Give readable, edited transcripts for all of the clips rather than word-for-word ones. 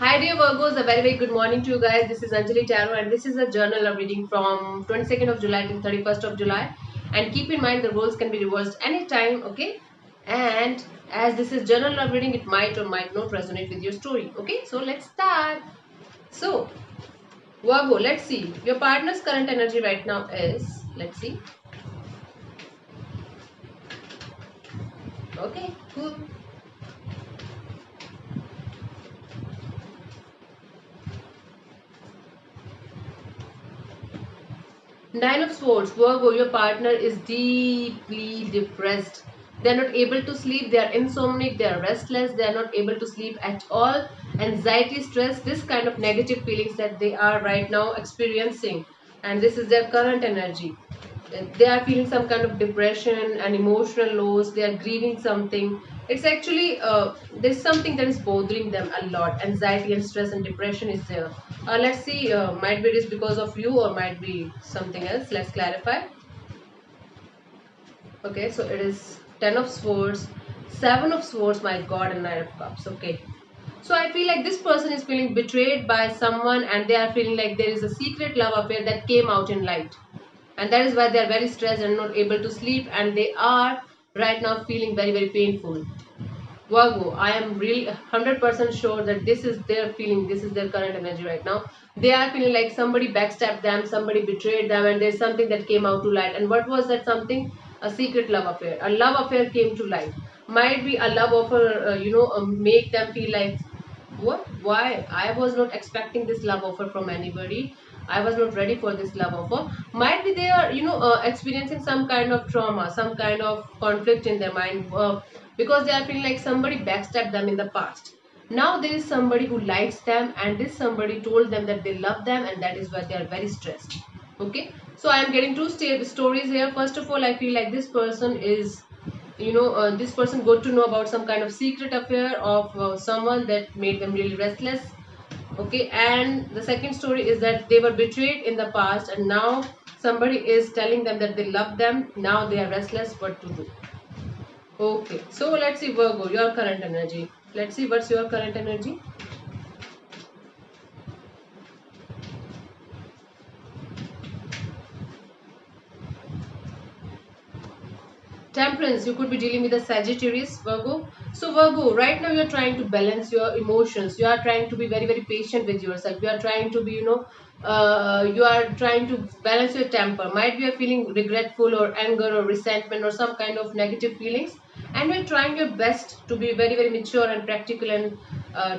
Hi dear Virgos, a very good morning to you guys. This is Anjali Tarot and this is a journal of reading from 22nd of July to 31st of July. And keep in mind the roles can be reversed anytime, okay? And as this is journal of reading, it might or might not resonate with your story, okay? So let's start. So, Virgo, let's see. Your partner's current energy right now is, let's see. Okay, cool. Nine of Swords, Virgo, your partner is deeply depressed. They are not able to sleep, they are insomniac, they are restless, they are not able to sleep at all. Anxiety, stress, this kind of negative feelings that they are right now experiencing. And this is their current energy. They are feeling some kind of depression and emotional loss. They are grieving something. It's actually there's something that is bothering them a lot. Anxiety and stress and depression is there. Let's see, might be it is because of you or might be something else. Let's clarify. Okay, so it is 10 of swords, 7 of swords, my god, and 9 of cups. Okay, so I feel like this person is feeling betrayed by someone and they are feeling like there is a secret love affair that came out in light, and that is why they are very stressed and not able to sleep, and they are right now feeling very painful. Virgo, I am really 100% sure that this is their feeling, this is their current energy right now. They are feeling like somebody backstabbed them, somebody betrayed them, and there's something that came out to light. And what was that something? A secret love affair, a love affair came to light. Might be a love offer, make them feel like, what, why I was not expecting this love offer from anybody, I was not ready for this love offer. Might be they are experiencing some kind of trauma, some kind of conflict in their mind, because they are feeling like somebody backstabbed them in the past. Now there is somebody who likes them, and this somebody told them that they love them, and that is why they are very stressed. Okay, so I am getting two stories here. First of all, I feel like this person is, this person got to know about some kind of secret affair of someone that made them really restless. Okay, and the second story is that they were betrayed in the past, and now somebody is telling them that they love them. Now they are restless, what to do? Okay, so let's see, Virgo, your current energy. Let's see what's your current energy. Temperance, you could be dealing with a Sagittarius, Virgo. So Virgo, right now you're trying to balance your emotions. You are trying to be very patient with yourself. You are trying to be, you are trying to balance your temper. Might be you're feeling regretful or anger or resentment or some kind of negative feelings. And you're trying your best to be very mature and practical, and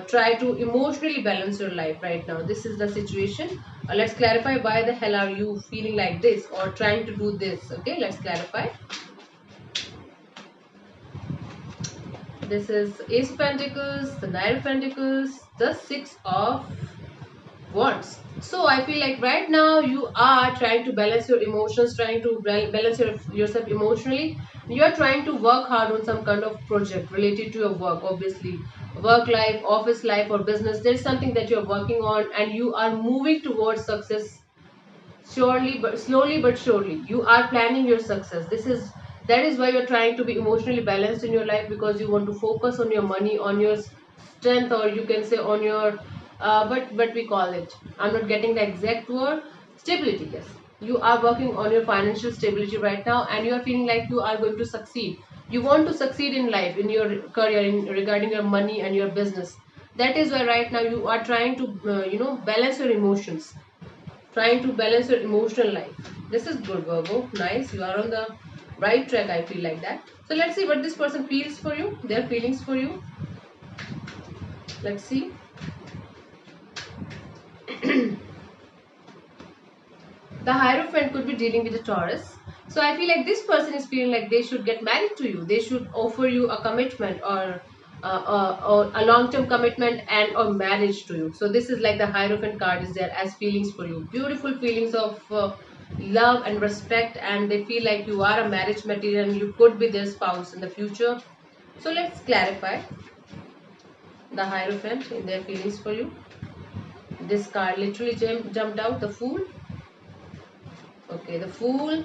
try to emotionally balance your life right now. This is the situation. Let's clarify why the hell are you feeling like this or trying to do this. Okay, let's clarify. This is Ace of Pentacles, the Knight of Pentacles, the Six of Wands. So I feel like right now you are trying to balance your emotions, trying to balance yourself emotionally. You are trying to work hard on some kind of project related to your work, obviously. Work life, office life, or business. There is something that you are working on, and you are moving towards success surely, but slowly but surely you are planning your success. That is why you're trying to be emotionally balanced in your life, because you want to focus on your money, on your strength, or you can say on your what we call it, I'm not getting the exact word. Stability, yes. You are working on your financial stability right now, and you are feeling like you are going to succeed. You want to succeed in life, in your career, in regarding your money and your business. That is why right now you are trying to balance your emotions, trying to balance your emotional life. This is good, Virgo. Nice. You are on the right track. I feel like that. So let's see what this person feels for you, their feelings for you. Let's see. The Hierophant could be dealing with a Taurus. So I feel like this person is feeling like they should get married to you. They should offer you a commitment, or a long-term commitment and or marriage to you. So this is like the Hierophant card is there as feelings for you. Beautiful feelings of love and respect, and they feel like you are a marriage material and you could be their spouse in the future. So let's clarify the Hierophant in their feelings for you. This card literally jumped out, the Fool. Okay, the Fool,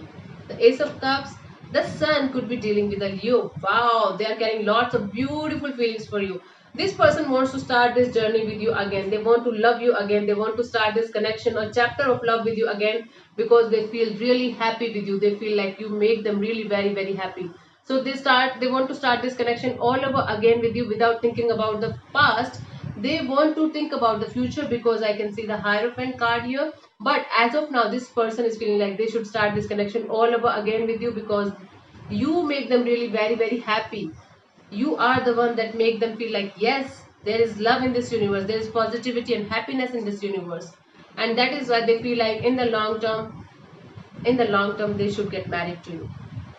the Ace of Cups, the Sun could be dealing with a Leo. Wow, they are carrying lots of beautiful feelings for you. This person wants to start this journey with you again. They want to love you again. They want to start this connection or chapter of love with you again, because they feel really happy with you. They feel like you make them really very very happy. So they want to start this connection all over again with you without thinking about the past. They want to think about the future, because I can see the Hierophant card here. But as of now, this person is feeling like they should start this connection all over again with you, because you make them really very very happy. You are the one that make them feel like, yes, there is love in this universe, there is positivity and happiness in this universe. And that is why they feel like in the long term they should get married to you.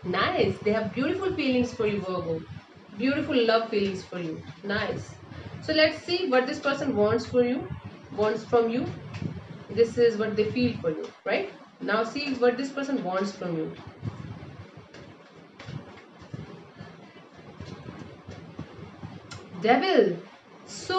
Nice. They have beautiful feelings for you, Virgo. Beautiful love feelings for you. Nice. So let's see what this person wants from you. This is what they feel for you, right? Now see what this person wants from you. Devil. So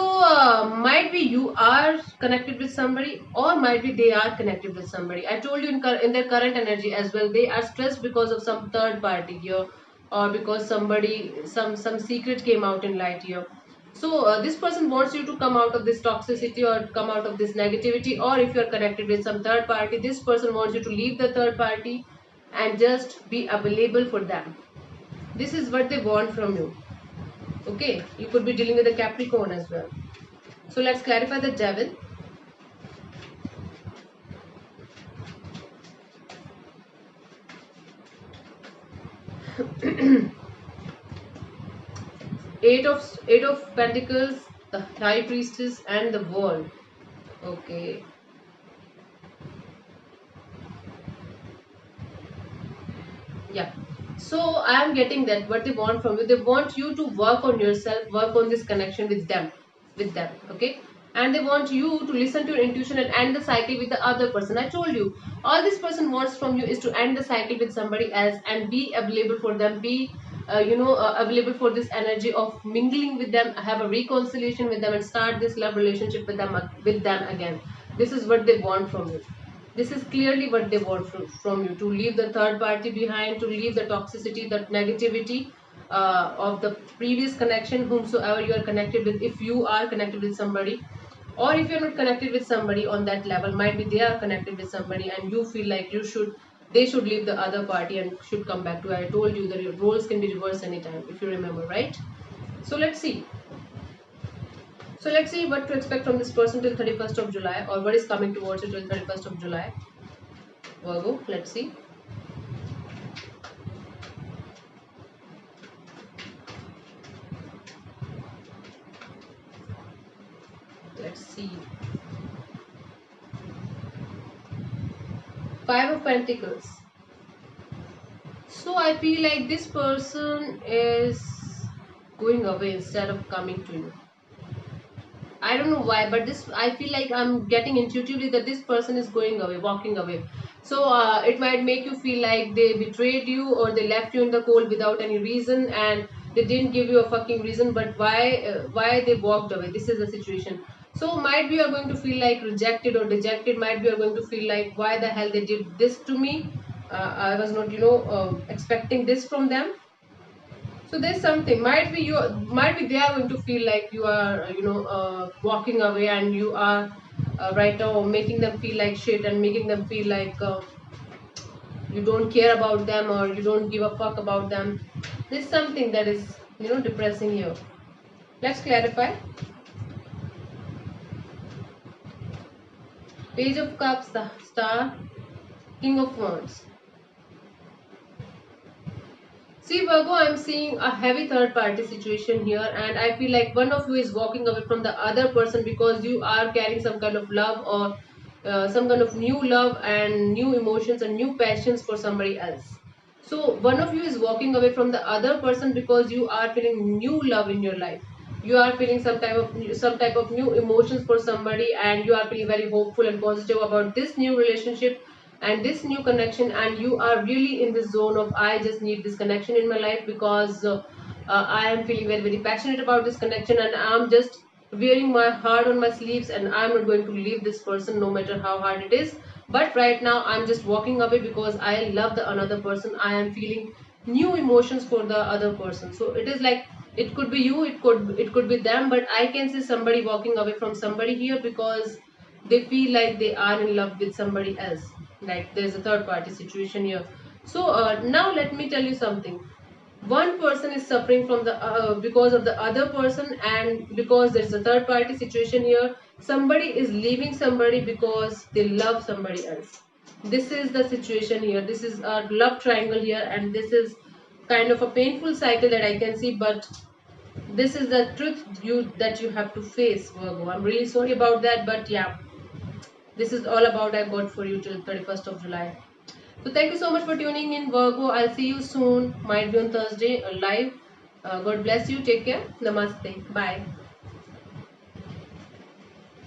might be you are connected with somebody, or might be they are connected with somebody. I told you in their current energy as well, they are stressed because of some third party here, or because some secret came out in light here. So this person wants you to come out of this toxicity or come out of this negativity, or if you are connected with some third party, this person wants you to leave the third party and just be available for them. This is what they want from you. Okay, you could be dealing with a Capricorn as well. So let's clarify the devil. Eight of Pentacles, the High Priestess, and the World. Okay. Yeah. So I am getting that what they want from you. They want you to work on yourself, work on this connection with them. Okay. And they want you to listen to your intuition and end the cycle with the other person. I told you, all this person wants from you is to end the cycle with somebody else and be available for them. Be available for this energy of mingling with them, have a reconciliation with them, and start this love relationship with them again. This is what they want from you. This is clearly what they want from you, to leave the third party behind, to leave the toxicity, the negativity of the previous connection, whomsoever you are connected with. If you are connected with somebody, or if you're not connected with somebody on that level, might be they are connected with somebody and you feel like they should leave the other party and should come back to. I told you that your roles can be reversed anytime, if you remember, right? So let's see what to expect from this person till 31st of July, or what is coming towards you till 31st of July. Virgo, let's see. Let's see. Five of Pentacles. So I feel like this person is going away instead of coming to you. I don't know why, but this I feel like I'm getting intuitively that this person is going away, walking away. So it might make you feel like they betrayed you, or they left you in the cold without any reason, and they didn't give you a fucking reason. But why they walked away? This is the situation. So might be you're going to feel like rejected or dejected. Might be you're going to feel like, why the hell they did this to me? I was not expecting this from them. So there's something, might be they are going to feel like you are walking away, and you are right now making them feel like shit, and making them feel like you don't care about them, or you don't give a fuck about them. There's something that is depressing here. Let's clarify. Page of Cups, the Star, King of Wands. See, Virgo, I'm seeing a heavy third party situation here, and I feel like one of you is walking away from the other person because you are carrying some kind of love, or some kind of new love and new emotions and new passions for somebody else. So one of you is walking away from the other person because you are feeling new love in your life. You are feeling some type of new emotions for somebody, and you are feeling very hopeful and positive about this new relationship and this new connection, and you are really in this zone of, I just need this connection in my life, because I am feeling very very passionate about this connection, and I'm just wearing my heart on my sleeves, and I'm not going to leave this person no matter how hard it is. But right now I'm just walking away because I love the another person. I am feeling new emotions for the other person. So it is like It could be you, it could be them, but I can see somebody walking away from somebody here because they feel like they are in love with somebody else. Like there's a third party situation here. So now let me tell you something. One person is suffering from the because of the other person, and because there's a third party situation here, somebody is leaving somebody because they love somebody else. This is the situation here. This is a love triangle here, and this is kind of a painful cycle that I can see, but this is the truth that you have to face, Virgo. I'm really sorry about that, but yeah, this is all about I got for you till 31st of July. So thank you so much for tuning in, Virgo. I'll see you soon. Might be on Thursday live. God bless you. Take care. Namaste. Bye.